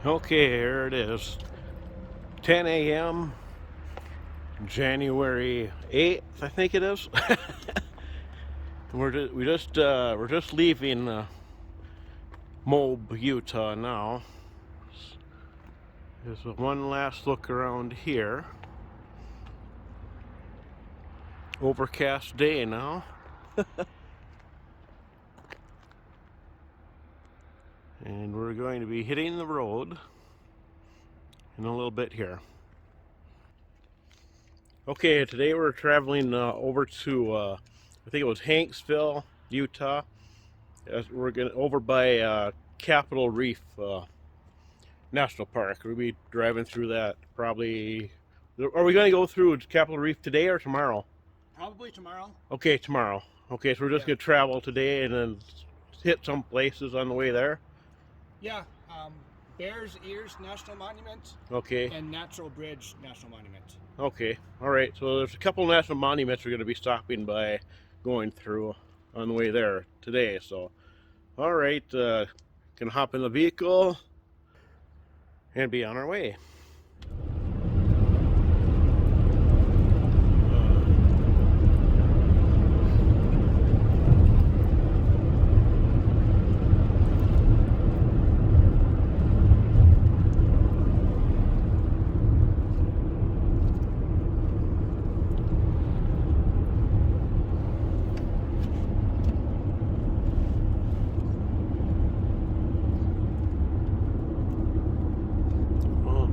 Okay, here it is. 10 a.m. January 8th, I think it is. We're just leaving Moab, Utah now. There's one last look around here. Overcast day now. And we're going to be hitting the road in a little bit here. Okay, today we're traveling over to I think it was Hanksville, Utah. We're going over by Capitol Reef National Park. We'll be driving through that probably. Are we going to go through Capitol Reef today or tomorrow? Probably tomorrow. Okay, tomorrow. Okay, so we're just going to travel today and then hit some places on the way there. Yeah, Bears Ears National Monument. Okay. And Natural Bridge National Monument. Okay, all right. So there's a couple national monuments we're going to be stopping by, going through on the way there today. So, all right, can hop in the vehicle and be on our way.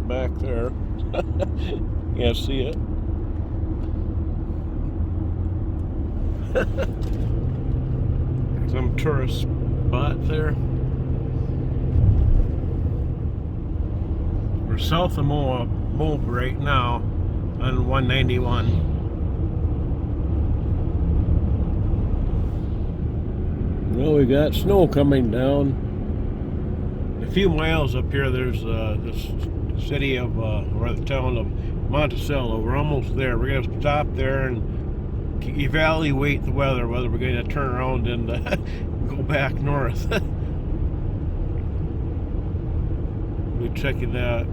Back there. Can't see it. Some tourist spot there. We're south of Moab right now on 191. Well, we got snow coming down. A few miles up here, there's this city of, or the town of Monticello. We're almost there. We're going to stop there and evaluate the weather, whether we're going to turn around and go back north. We're checking that.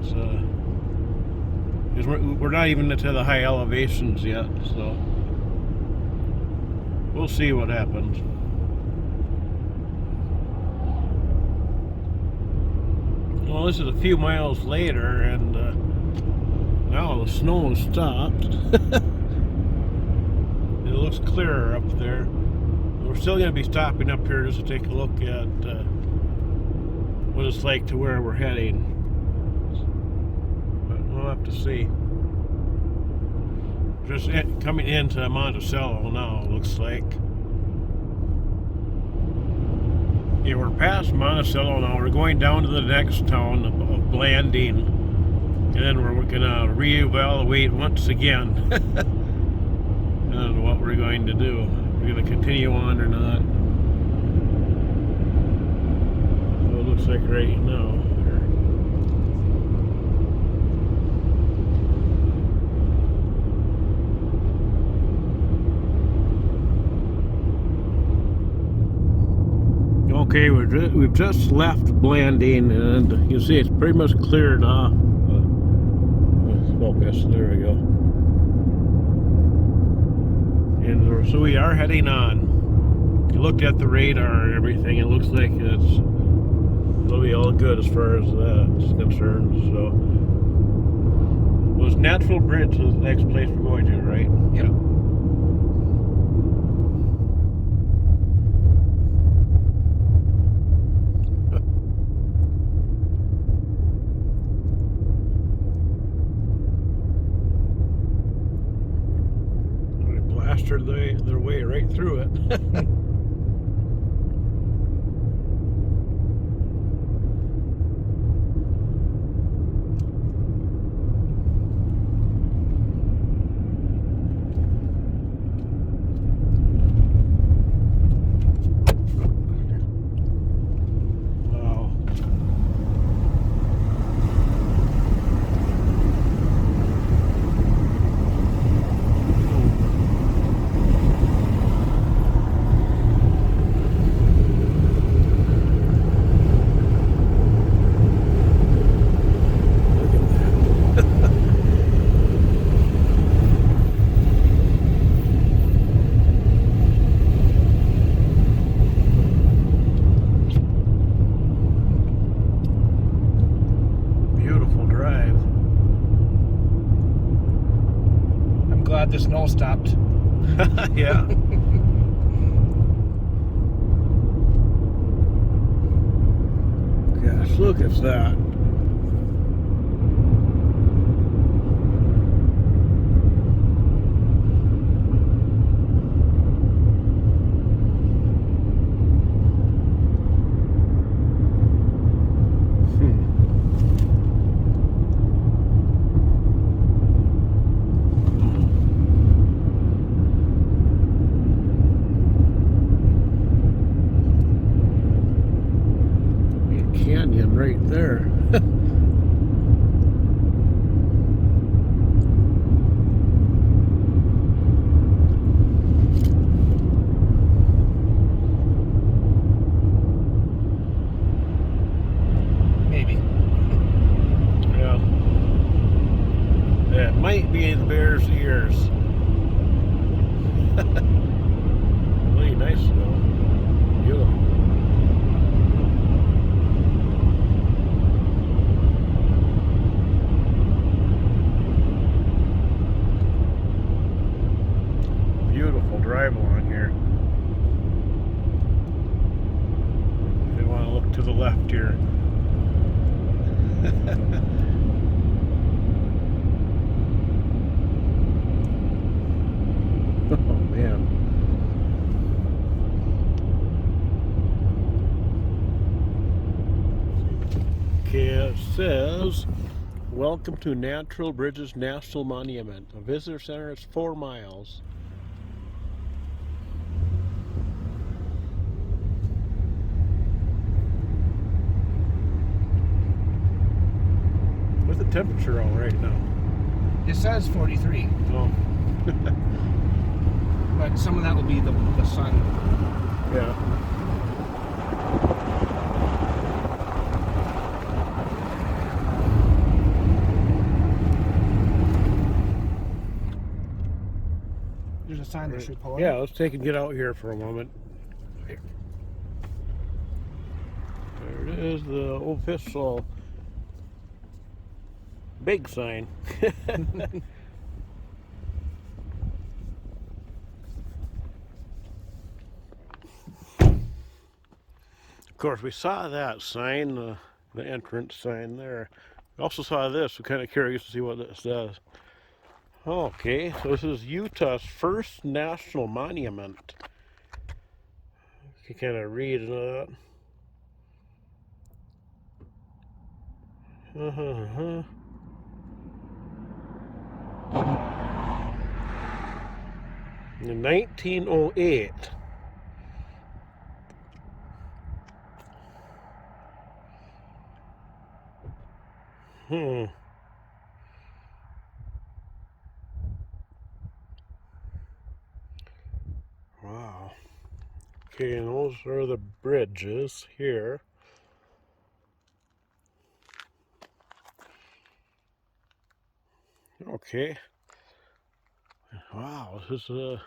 Because we're not even to the high elevations yet, so we'll see what happens. Well, this is a few miles later, and now the snow has stopped. It looks clearer up there. We're still going to be stopping up here just to take a look at what it's like to where we're heading. But we'll have to see. Just coming into Monticello now, looks like. Yeah, we're past Monticello now. We're going down to the next town of Blanding, and then we're going to reevaluate once again on what we're going to do. We're going to continue on or not. So it looks like right now. Okay, we've just left Blanding, and you see it's pretty much cleared off. Focus, there we go. And so we are heading on. You looked at the radar and everything, it looks like it'll be all good as far as that's concerned. So, was Natural Bridge the next place we're going to, right? Yep. Their way right through it. the snow stopped. Yeah. Gosh, look at that. Canyon right there. Maybe. Yeah. That might be the bear's ears. Really nice though. Beautiful. Beautiful drive along here. If you want to look to the left here. Oh man. Okay, it says, welcome to Natural Bridges National Monument. The visitor center is 4 miles. What's the temperature on right now? It says 43, Oh. but some of that will be the sun. Yeah. There's a sign that should pull in. Yeah, let's take and get out here for a moment. There it is, the official big sign. Of course, we saw that sign, the entrance sign there. We also saw this. We're kind of curious to see what it says. Okay, so this is Utah's first national monument. You can kind of read that. In 1908. Wow. Okay, and those are the bridges here. Okay. Wow, this is a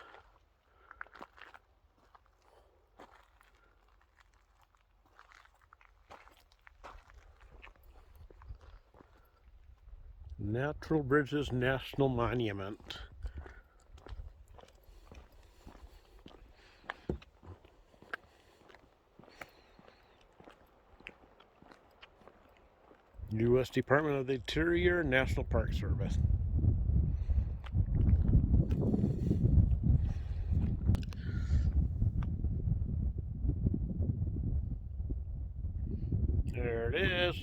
Natural Bridges National Monument. U.S. Department of the Interior, National Park Service. There it is.